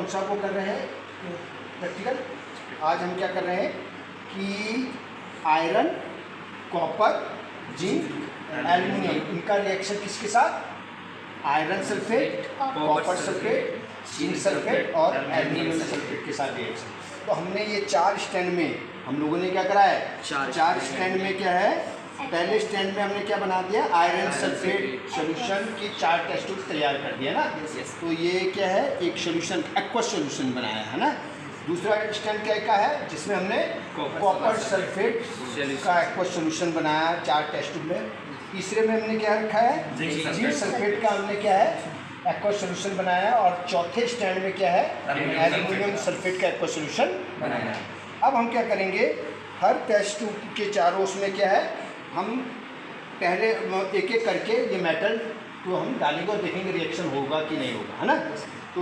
कौन सा वो कर रहे हैं प्रैक्टिकल। आज हम क्या कर रहे हैं कि आयरन, कॉपर, जिंक, एल्युमिनियम, इनका रिएक्शन किसके साथ, iron sulphate, copper sulphate, zinc sulphate और एल्युमिनियम सल्फेट के साथ रिएक्शन। तो हमने ये 4 स्टैंड में हम लोगों ने क्या करा है, 4 स्टैंड में क्या है, पहले स्टैंड में हमने क्या बना दिया, आयरन सल्फेट सॉल्यूशन की 4 टेस्ट ट्यूब तैयार कर दिया ना। तो ये क्या है, एक सॉल्यूशन एक्वस सॉल्यूशन बनाया है ना। दूसरा स्टैंड क्या का है, जिसमें हमने कॉपर सल्फेट का एक्वस सॉल्यूशन बनाया 4 टेस्ट ट्यूब में। तीसरे में हमने क्या रखा है, जिंक सल्फेट का हमने क्या है एक्वस सॉल्यूशन बनाया। और चौथे स्टैंड में क्या है, एल्युमिनियम सल्फेट का एक्वस सॉल्यूशन बनाया। अब हम क्या करेंगे, हर टेस्ट ट्यूब के चारों उसमें क्या है, हम पहले एक एक करके ये मेटल तो हम डालेंगे और देखेंगे रिएक्शन होगा कि नहीं होगा, है ना। तो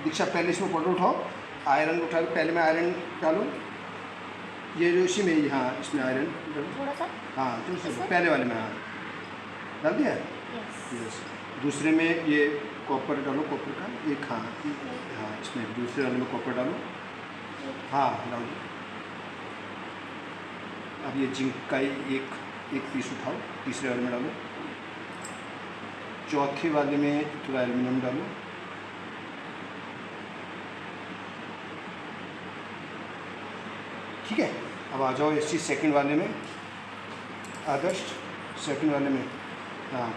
दीक्षा पहले इसमें पाउडर उठाओ, आयरन उठा, पहले मैं आयरन डालूँ, ये जो इसी में, हाँ इसमें आयरन थोड़ा सा, हाँ तो पहले वाले में हाँ डाल दिया। यस। दूसरे में ये कॉपर डालो, कॉपर का एक, हाँ हाँ इसमें दूसरे वाले में कॉपर डालो, हाँ डालो। अब ये जिंक का एक पीस उठाओ, तीसरे वाले में डालो। चौथे वाले में थोड़ा एल्युमिनियम डालो। ठीक है। अब आ जाओ इसी सेकंड वाले में, आदर्श सेकंड वाले में, हाँ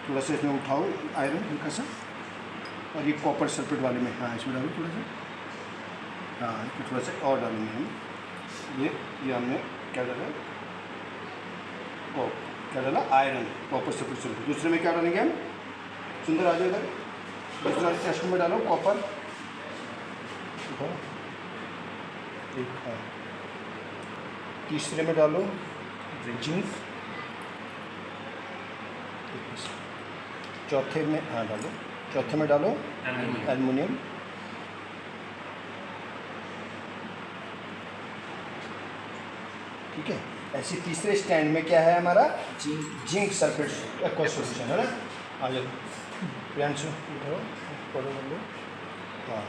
थोड़ा सा इसमें उठाओ आयरन हल्का सा, और ये कॉपर सल्फेट वाले में, हाँ इसमें डालो थोड़ा सा, हाँ इसमें थोड़ा सा और डालेंगे हम। ये हमने क्या डाला, क्या डाला, आयरन, कॉपर सल्फेट सल्फेट। दूसरे में क्या डालेंगे हम, सुंदर आ जाओ इधर, दूसरा टेस्ट में डालो कॉपर, एक, हाँ तीसरे में डालो जिंक, चौथे में, हाँ डालो, चौथे में डालो एल्युमिनियम, ठीक है। ऐसे तीसरे स्टैंड में क्या है हमारा, जिंक सल्फेट एक्वस सॉल्यूशन, है ना। आ जाओ प्रियांशु, उठाओ पढ़ो कर लो, हाँ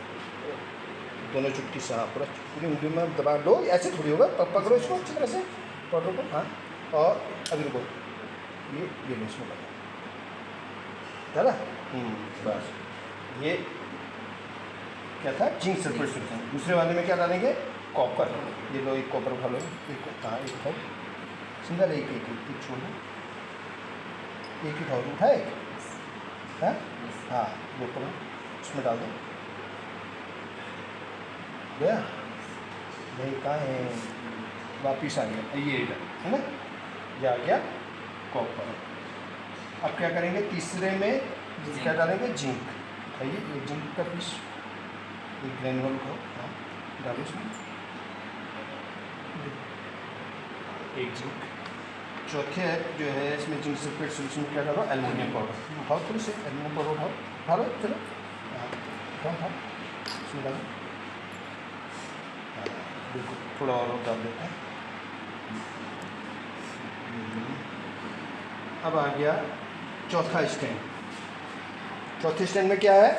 दोनों चुटकी से, हाँ पूरा पूरी उंगली में दबा लो, ऐसे थोड़ी होगा, पकड़ो इसको अच्छी तरह से पाउडर को, हाँ। और अभी रुको, ये लो इसमें लगा, चला, बस ये क्या था, जिंक सल्फेट सॉल्यूशन। दूसरे वाले में क्या डालेंगे, कॉपर, ये लो एक कॉपर उठा लो, एक, हाँ एक उठाओ, सुंदर, एक एक एक छोड़ो, एक उठाओ, उठा एक, हाँ हाँ वो करो, उसमें डाल दो, गया नहीं, कहाँ है, वापिस आ गया, ये है ना, ये आ गया कॉपर। अब क्या करेंगे, तीसरे में क्या डालेंगे, जिंक, उठाइए ये जिंक का पीस, एक ग्रेनुअल को, हाँ डालो इसमें, एक जिंक। चौथे जो है इसमें जिंक सल्फेट सॉल्यूशन में क्या डालो, एल्युमिनियम पाउडर, उठाओ थोड़ी से एल्युमिनियम पाउडर उठाओ, उठा लो, चलो हाँ उठाओ, इसमें डालो, बिल्कुल थोड़ा और डाल देते हैं। अब आ गया चौथा स्टैंड। चौथे स्टैंड में क्या है,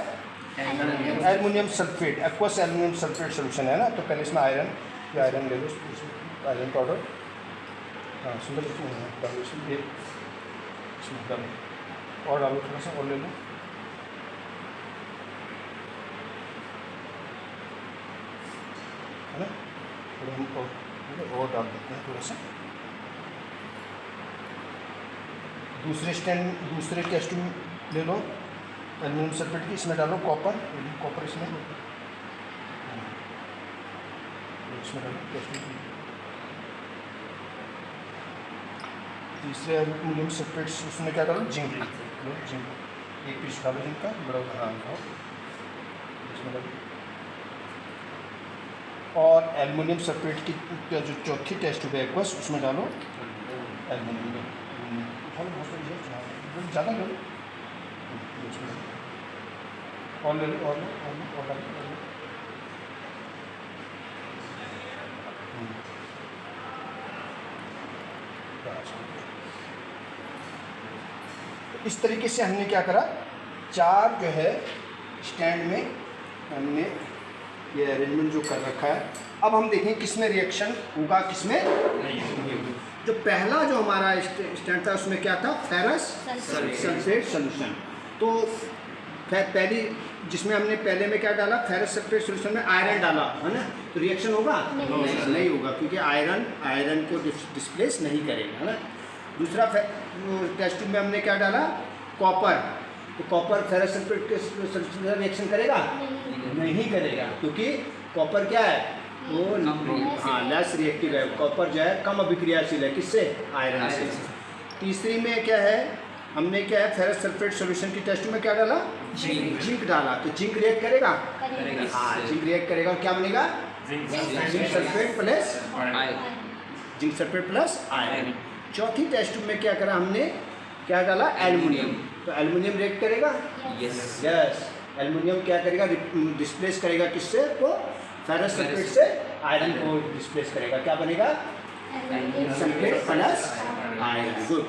aluminium sulphate, aqueous aluminium sulphate solution है ना। तो पहले इसमें आयरन, ये आयरन ले लो, आयरन पाउडर, हाँ सुंदर, इसमें डालो, इसमें इसमें डालो और डालो, थोड़ा सा और ले लो, है ना। थोड़ा हम और डाल देते हैं थोड़ा सा। दूसरे टेस्ट ले लो एल्युमिनियम सल्फेट की, इसमें डालो कॉपर, कॉपर इसमें डालो टेस्ट। तीसरे एल्युमिनियम सल्फेट उसमें क्या डालो, जिंक, जिंक एक पीस डालो जिंक का, बड़ा, हाँ खाओ इसमें डालो। और एल्युमिनियम सल्फेट की जो चौथी टेस्ट है एक्वस, उसमें डालो एल्युमिनियम, ज़्यादा लो, और ले लो, और लो, और डालो, इस तरीके से हमने क्या करा, 4 जो है स्टैंड में हमने ये अरेंजमेंट जो कर रखा है। अब हम देखें किसमें रिएक्शन होगा, किसमें नहीं होगा। जो पहला जो हमारा स्टैंड था उसमें क्या था, फेरस सल्फेट सोल्यूशन। तो पहली जिसमें हमने पहले में क्या डाला, फेरस सल्फेट सोल्यूशन में आयरन डाला है ना, तो रिएक्शन होगा नहीं होगा, क्योंकि आयरन को डिस्प्लेस नहीं करेगा, है ना। दूसरा टेस्ट ट्यूब में हमने क्या डाला, कॉपर। तो कॉपर फेरस सल्फेट के सोल्यूशन में रिएक्शन करेगा नहीं करेगा, क्योंकि कॉपर क्या है, वो हाँ लेस रिएक्टिव है। कॉपर जो है कम अभिक्रियाशील है, किससे, आयरन से। तीसरी में क्या है, हमने क्या है, फेरस सल्फेट सॉल्यूशन की टेस्ट में क्या डाला, जिंक डाला। तो जिंक रिएक्ट करेगा, हाँ जिंक रिएक्ट करेगा, और क्या बनेगा, जिंक सल्फेट प्लस आयरन। चौथी टेस्ट में क्या करा हमने, क्या डाला, एल्युमिनियम। तो एल्युमिनियम रिएक्ट करेगा, यस एल्युमिनियम क्या करेगा, डिस्प्लेस करेगा किससे, तो फेरस सल्फेट से आयरन को डिस्प्लेस करेगा, क्या बनेगा, सल्फेट प्लस आयरन। गुड।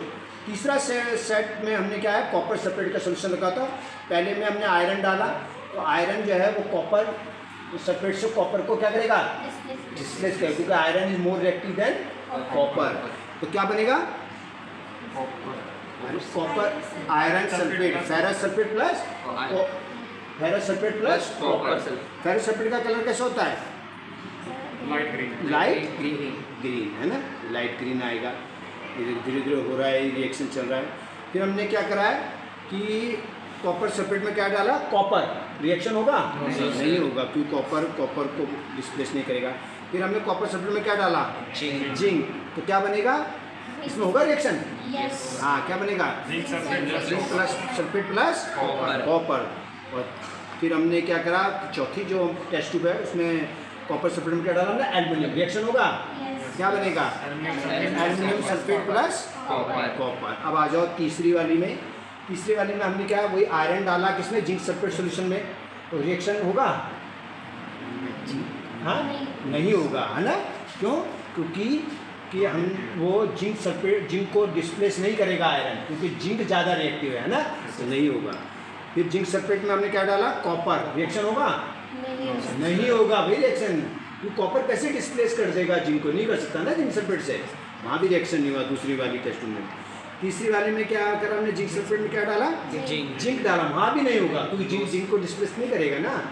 तीसरा सेट में हमने क्या है, कॉपर सल्फेट का सोल्यूशन रखा था। पहले में हमने आयरन डाला, तो आयरन जो है वो कॉपर सल्फेट से कॉपर को क्या करेगा, डिस्प्लेस करेगा, क्योंकि iron is more reactive than copper. तो क्या बनेगा, copper iron sulphate, ferrous sulphate plus copper. Ferrous sulphate का कलर कैसा होता है, लाइट ग्रीन है ना, लाइट ग्रीन आएगा। धीरे धीरे हो रहा है, रिएक्शन चल रहा है। फिर हमने क्या करा है कि कॉपर सल्फेट में क्या डाला, कॉपर, रिएक्शन होगा नहीं होगा, क्योंकि कॉपर को डिस्प्लेस नहीं करेगा। फिर हमने कॉपर सल्फेट में क्या डाला, जिंक। तो क्या बनेगा, इसमें होगा रिएक्शन, हाँ क्या बनेगा, zinc plus sulphate plus copper. और फिर हमने क्या करा, चौथी जो टेस्ट ट्यूब है उसमें कॉपर सल्फेट में क्या डाला हमने, एल्युमिनियम। रिएक्शन होगा, क्या बनेगा, एल्युमिनियम सल्फेट प्लस कॉपर। अब आ जाओ तीसरी वाली में। तीसरी वाली में हमने क्या, वही आयरन डाला किसमें, जिंक सल्फेट सॉल्यूशन में। तो रिएक्शन होगा, हाँ नहीं होगा, है ना। क्यों, क्योंकि हम वो जिंक को डिस्प्लेस नहीं करेगा आयरन, क्योंकि जिंक ज़्यादा रिएक्टिव है ना, तो नहीं होगा। फिर जिंक सल्फेट में हमने क्या डाला, कॉपर। रिएक्शन होगा नहीं होगा भाई, रिएक्शन तो कॉपर कैसे डिस्प्लेस कर देगा, जिंक को नहीं कर सकता ना जिंक सल्फेट से, वहाँ भी रिएक्शन नहीं हुआ दूसरी वाली टेस्ट में। तीसरी वाली में क्या करा हमने, जिंक सल्फेट में क्या डाला, जिंक डाला, वहाँ भी नहीं होगा, क्योंकि जिंक को डिस्प्लेस नहीं करेगा ना।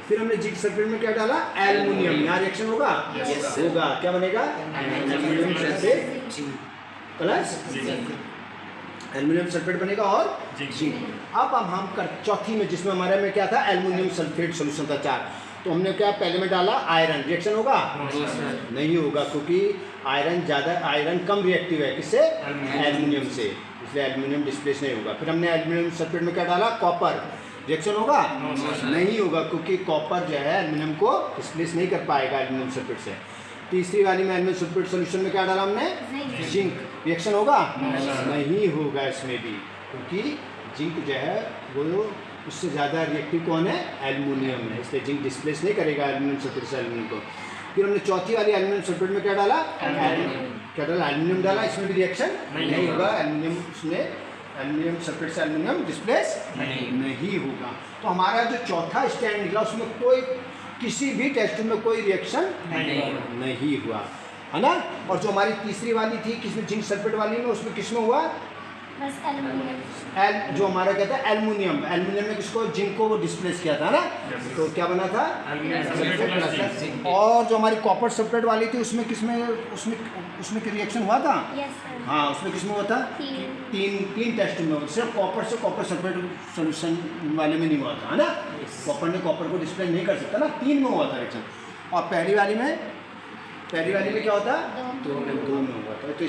फिर हमने जिंक सल्फेट में क्या डाला, एल्युमिनियम। यहाँ रिएक्शन होगा होगा, क्या बनेगा, aluminium sulphate plus aluminium sulphate बनेगा और जिंक। अब हम चौथी में जिसमें हमारे में क्या था, एल्युमिनियम सल्फेट सोल्यूशन था 4। तो हमने क्या पहले में डाला, आयरन। रिएक्शन होगा नहीं होगा, क्योंकि आयरन कम रिएक्टिव है, किससे, एल्युमिनियम से, इसलिए एल्युमिनियम डिस्प्लेस नहीं होगा। फिर हमने एल्युमिनियम सल्फेट में क्या डाला, कॉपर। रिएक्शन होगा नहीं होगा, क्योंकि कॉपर जो है एल्युमिनियम को डिस्प्लेस नहीं कर पाएगा एल्युमिनियम सल्फेट से। तीसरी वाली में एल्युमिनियम सल्फेट सोल्यूशन में क्या डाला हमने, जिंक। रिएक्शन होगा नहीं होगा इसमें भी, क्योंकि जिंक जो है वो उससे ज़्यादा रिएक्टिव कौन है, एल्युमिनियम है, इसलिए जिंक डिस्प्लेस नहीं करेगा एल्युमिनियम सल्फेट से एल्युमिनियम को। फिर हमने चौथी वाली एल्युमिनियम सल्फेट में क्या डाला, क्या डाला, एल्युमिनियम डाला। इसमें भी रिएक्शन नहीं होगा, एल्युमिनियम सल्फेट से एल्युमिनियम डिस्प्लेस नहीं होगा। तो हमारा जो चौथा स्टैंड निकला उसमें कोई किसी भी टेस्ट में कोई रिएक्शन नहीं हुआ, है ना। और जो हमारी तीसरी वाली थी किसमें, जिंक सल्फेट वाली में, उसमें किसमें हुआ, जो हमारा क्या था, एल्युमिनियम में किसको, जिंक को वो डिस्प्लेस किया था ना, तो क्या बना था, और जो हमारी कॉपर सल्फेट वाली थी उसमें किसमें, उसमें रिएक्शन हुआ था, हाँ उसमें किसमें हुआ था, तीन टेस्ट में, सिर्फ कॉपर से कॉपर सल्फेट सोल्यूशन वाले में नहीं हुआ था, है ना। कॉपर ने कॉपर को डिस्प्ले नहीं कर सकता ना, 3 में हुआ था रिएक्शन। और पहली वाली में क्या होता, 2 में हुआ था। तो